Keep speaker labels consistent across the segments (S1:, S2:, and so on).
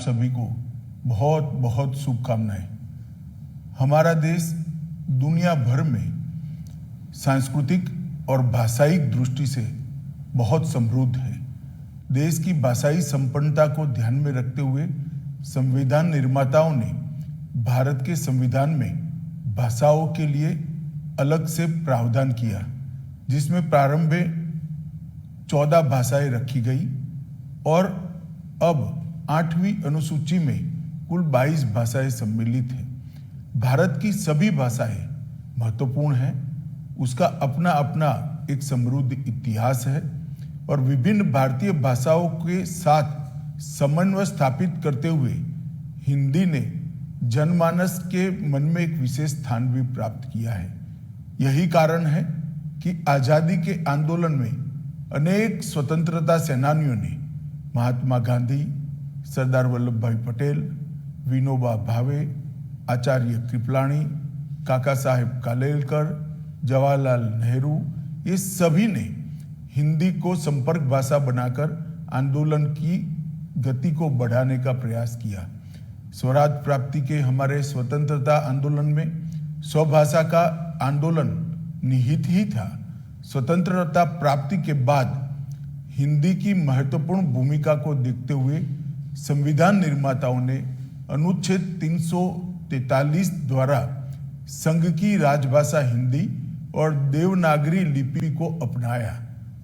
S1: सभी को बहुत बहुत शुभकामनाएं। हमारा देश दुनिया भर में सांस्कृतिक और भाषाई दृष्टि से बहुत समृद्ध है। देश की भाषाई संपन्नता को ध्यान में रखते हुए संविधान निर्माताओं ने भारत के संविधान में भाषाओं के लिए अलग से प्रावधान किया, जिसमें प्रारंभ में 14 भाषाएं रखी गई और अब 8वीं अनुसूची में कुल 22 भाषाएं सम्मिलित हैं। भारत की सभी भाषाएं महत्वपूर्ण हैं। उसका अपना अपना एक समृद्ध इतिहास है और विभिन्न भारतीय भाषाओं के साथ समन्वय स्थापित करते हुए हिंदी ने जनमानस के मन में एक विशेष स्थान भी प्राप्त किया है। यही कारण है कि आजादी के आंदोलन में अनेक स्वतंत्रता सेनानियों ने महात्मा गांधी, सरदार वल्लभ भाई पटेल, विनोबा भावे, आचार्य कृपलानी, काका साहेब कालेलकर, जवाहरलाल नेहरू, ये सभी ने हिंदी को संपर्क भाषा बनाकर आंदोलन की गति को बढ़ाने का प्रयास किया। स्वराज प्राप्ति के हमारे स्वतंत्रता आंदोलन में स्वभाषा का आंदोलन निहित ही था। स्वतंत्रता प्राप्ति के बाद हिंदी की महत्वपूर्ण भूमिका को देखते हुए संविधान निर्माताओं ने अनुच्छेद 343 द्वारा संघ की राजभाषा हिंदी और देवनागरी लिपि को अपनाया।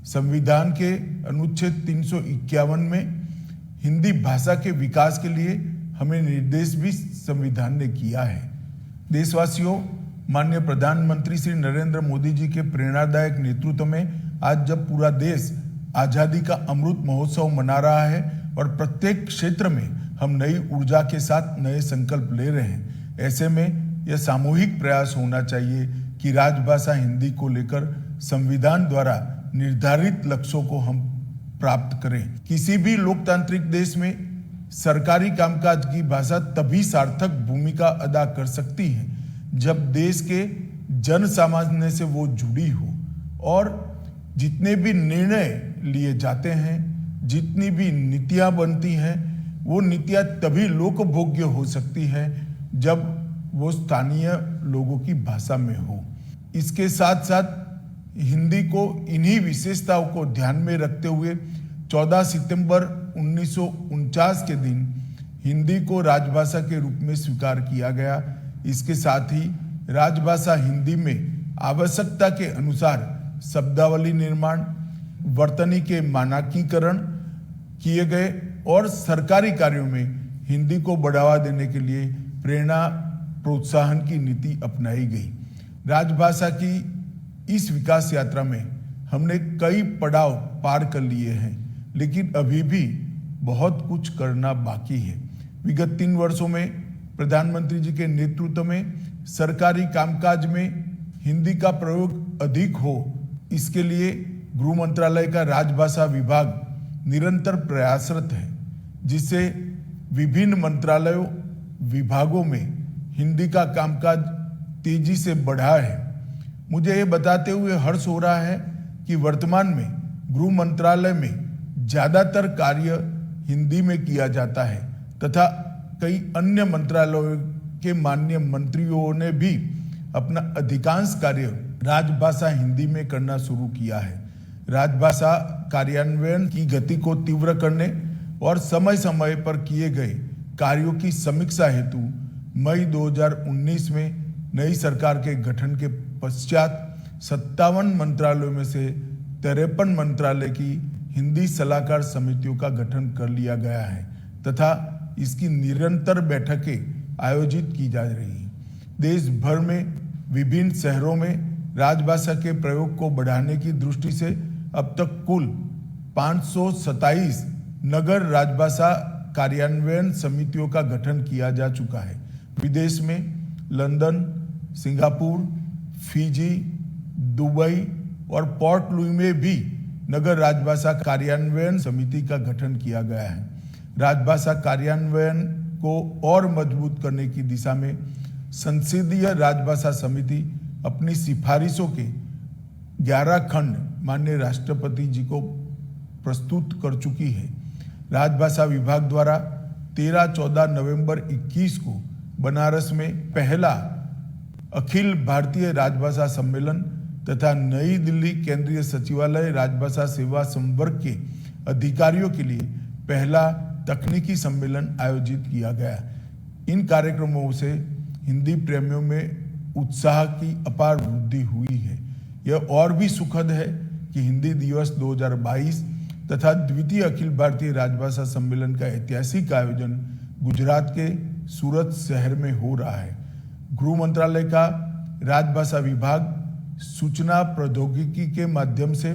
S1: संविधान के अनुच्छेद 351 में हिंदी भाषा के विकास के लिए हमें निर्देश भी संविधान ने किया है। देशवासियों, माननीय प्रधानमंत्री श्री नरेंद्र मोदी जी के प्रेरणादायक नेतृत्व में आज जब पूरा देश आजादी का अमृत महोत्सव मना रहा है और प्रत्येक क्षेत्र में हम नई ऊर्जा के साथ नए संकल्प ले रहे हैं, ऐसे में यह सामूहिक प्रयास होना चाहिए कि राजभाषा हिंदी को लेकर संविधान द्वारा निर्धारित लक्ष्यों को हम प्राप्त करें। किसी भी लोकतांत्रिक देश में सरकारी कामकाज की भाषा तभी सार्थक भूमिका अदा कर सकती है जब देश के जन सामान्य से वो जुड़ी हो और जितने भी निर्णय लिए जाते हैं, जितनी भी नीतियां बनती हैं, वो नीतियां तभी लोकभोग्य हो सकती है जब वो स्थानीय लोगों की भाषा में हो। इसके साथ साथ हिंदी को इन्हीं विशेषताओं को ध्यान में रखते हुए 14 सितंबर 1949 के दिन हिंदी को राजभाषा के रूप में स्वीकार किया गया। इसके साथ ही राजभाषा हिंदी में आवश्यकता के अनुसार शब्दावली निर्माण, वर्तनी के मानकीकरण किए गए और सरकारी कार्यों में हिंदी को बढ़ावा देने के लिए प्रेरणा प्रोत्साहन की नीति अपनाई गई। राजभाषा की इस विकास यात्रा में हमने कई पड़ाव पार कर लिए हैं, लेकिन अभी भी बहुत कुछ करना बाकी है। विगत 3 वर्षों में प्रधानमंत्री जी के नेतृत्व में सरकारी कामकाज में हिंदी का प्रयोग अधिक हो, इसके लिए गृह मंत्रालय का राजभाषा विभाग निरंतर प्रयासरत है, जिससे विभिन्न मंत्रालयों विभागों में हिंदी का कामकाज तेजी से बढ़ा है। मुझे ये बताते हुए हर्ष हो रहा है कि वर्तमान में गृह मंत्रालय में ज्यादातर कार्य हिंदी में किया जाता है तथा कई अन्य मंत्रालयों के माननीय मंत्रियों ने भी अपना अधिकांश कार्य राजभाषा हिंदी में करना शुरू किया है। राजभाषा कार्यान्वयन की गति को तीव्र करने और समय समय पर किए गए कार्यों की समीक्षा हेतु मई 2019 में नई सरकार के गठन के पश्चात 57 मंत्रालयों में से 53 मंत्रालय की हिंदी सलाहकार समितियों का गठन कर लिया गया है तथा इसकी निरंतर बैठकें आयोजित की जा रही हैं। देश भर में विभिन्न शहरों में राजभाषा के प्रयोग को बढ़ाने की दृष्टि से अब तक कुल 527 नगर राजभाषा कार्यान्वयन समितियों का गठन किया जा चुका है। विदेश में लंदन, सिंगापुर, फिजी, दुबई और पोर्ट लुई में भी नगर राजभाषा कार्यान्वयन समिति का गठन किया गया है। राजभाषा कार्यान्वयन को और मजबूत करने की दिशा में संसदीय राजभाषा समिति अपनी सिफारिशों के 11 खंड माननीय राष्ट्रपति जी को प्रस्तुत कर चुकी है। राजभाषा विभाग द्वारा 13-14 नवंबर 21 को बनारस में पहला अखिल भारतीय राजभाषा सम्मेलन तथा नई दिल्ली केंद्रीय सचिवालय राजभाषा सेवा संवर्ग के अधिकारियों के लिए पहला तकनीकी सम्मेलन आयोजित किया गया। इन कार्यक्रमों से हिंदी प्रेमियों में उत्साह की अपार वृद्धि हुई है। यह और भी सुखद है कि हिंदी दिवस 2022 तथा द्वितीय अखिल भारतीय राजभाषा सम्मेलन का ऐतिहासिक आयोजन गुजरात के सूरत शहर में हो रहा है। गृह मंत्रालय का राजभाषा विभाग सूचना प्रौद्योगिकी के माध्यम से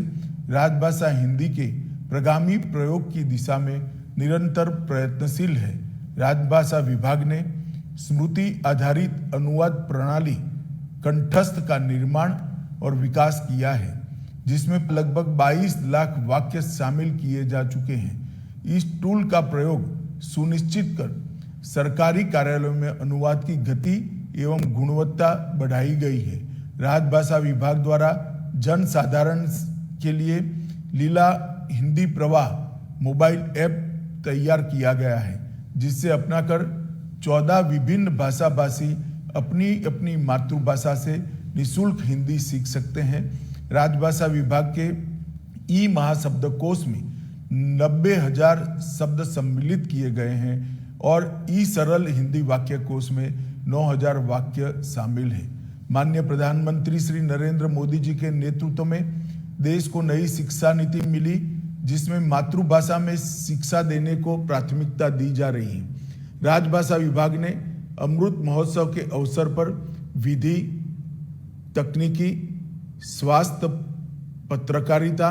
S1: राजभाषा हिंदी के प्रगामी प्रयोग की दिशा में निरंतर प्रयत्नशील है। राजभाषा विभाग ने स्मृति आधारित अनुवाद प्रणाली कंठस्थ का निर्माण और विकास किया है, जिसमें लगभग 22 लाख वाक्य शामिल किए जा चुके हैं। इस टूल का प्रयोग सुनिश्चित कर सरकारी कार्यालयों में अनुवाद की गति एवं गुणवत्ता बढ़ाई गई है। राजभाषा विभाग द्वारा जन साधारण के लिए लीला हिंदी प्रवाह मोबाइल ऐप तैयार किया गया है, जिससे अपनाकर 14 विभिन्न भाषा भाषी अपनी अपनी मातृभाषा से निःशुल्क हिंदी सीख सकते हैं। राजभाषा विभाग के ई महाशब्दकोश में 90,000 शब्द सम्मिलित किए गए हैं और ई सरल हिंदी वाक्य कोश में 9,000 वाक्य शामिल है। माननीय प्रधानमंत्री श्री नरेंद्र मोदी जी के नेतृत्व में देश को नई शिक्षा नीति मिली, जिसमें मातृभाषा में शिक्षा देने को प्राथमिकता दी जा रही है। राजभाषा विभाग ने अमृत महोत्सव के अवसर पर विधि, तकनीकी, स्वास्थ्य, पत्रकारिता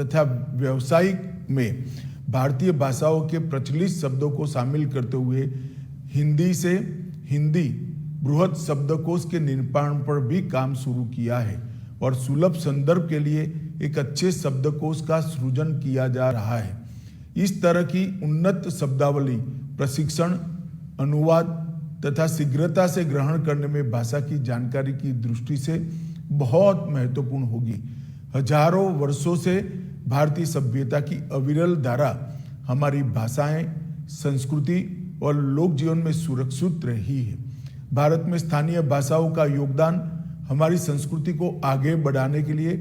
S1: तथा व्यवसायिक में भारतीय भाषाओं के प्रचलित शब्दों को शामिल करते हुए हिंदी से हिंदी बृहद शब्दकोश के निर्माण पर भी काम शुरू किया है और सुलभ संदर्भ के लिए एक अच्छे शब्दकोश का सृजन किया जा रहा है। इस तरह की उन्नत शब्दावली प्रशिक्षण, अनुवाद तथा शीघ्रता से ग्रहण करने में भाषा की जानकारी की दृष्टि से बहुत महत्वपूर्ण होगी। हजारों वर्षों से भारतीय सभ्यता की अविरल धारा हमारी भाषाएं, संस्कृति और लोक जीवन में सुरक्षित रही है। भारत में स्थानीय भाषाओं का योगदान हमारी संस्कृति को आगे बढ़ाने के लिए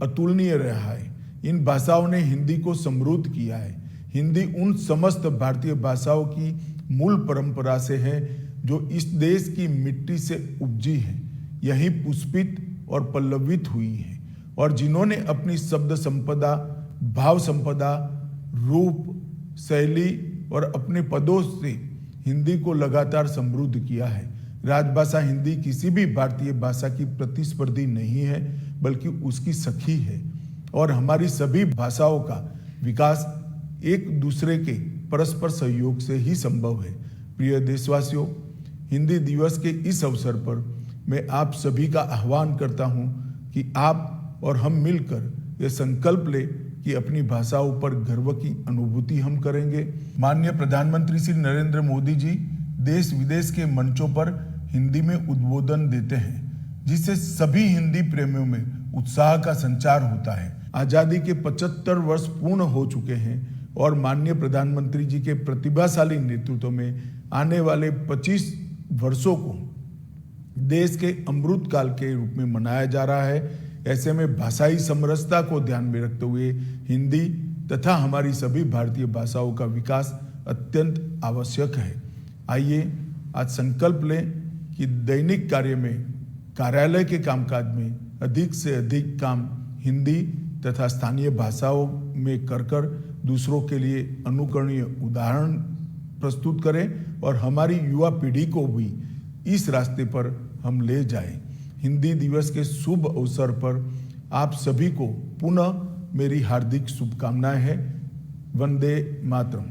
S1: अतुलनीय रहा है। इन भाषाओं ने हिंदी को समृद्ध किया है। हिंदी उन समस्त भारतीय भाषाओं की मूल परंपरा से है जो इस देश की मिट्टी से उपजी है, यही पुष्पित और पल्लवित हुई है और जिन्होंने अपनी शब्द संपदा, भाव संपदा, रूप, शैली और अपने पदों से हिंदी को लगातार समृद्ध किया है। राजभाषा हिंदी किसी भी भारतीय भाषा की प्रतिस्पर्धी नहीं है, बल्कि उसकी सखी है और हमारी सभी भाषाओं का विकास एक दूसरे के परस्पर सहयोग से ही संभव है। प्रिय देशवासियों, हिंदी दिवस के इस अवसर पर मैं आप सभी का आह्वान करता हूं कि आप और हम मिलकर ये संकल्प ले कि अपनी भाषाओं पर गर्व की अनुभूति हम करेंगे। माननीय प्रधानमंत्री श्री नरेंद्र मोदी जी देश विदेश के मंचों पर हिंदी में उद्बोधन देते हैं, जिससे सभी हिंदी प्रेमियों में उत्साह का संचार होता है। आजादी के 75 वर्ष पूर्ण हो चुके हैं और माननीय प्रधानमंत्री जी के प्रतिभाशाली नेतृत्व में आने वाले 25 वर्षों को देश के अमृत काल के रूप में मनाया जा रहा है। ऐसे में भाषाई समरसता को ध्यान में रखते हुए हिंदी तथा हमारी सभी भारतीय भाषाओं का विकास अत्यंत आवश्यक है। आइए आज संकल्प लें कि दैनिक कार्य में, कार्यालय के कामकाज में अधिक से अधिक काम हिंदी तथा स्थानीय भाषाओं में कर दूसरों के लिए अनुकरणीय उदाहरण प्रस्तुत करें और हमारी युवा पीढ़ी को भी इस रास्ते पर हम ले जाएं। हिंदी दिवस के शुभ अवसर पर आप सभी को पुनः मेरी हार्दिक शुभकामनाएं हैं। वंदे मातरम।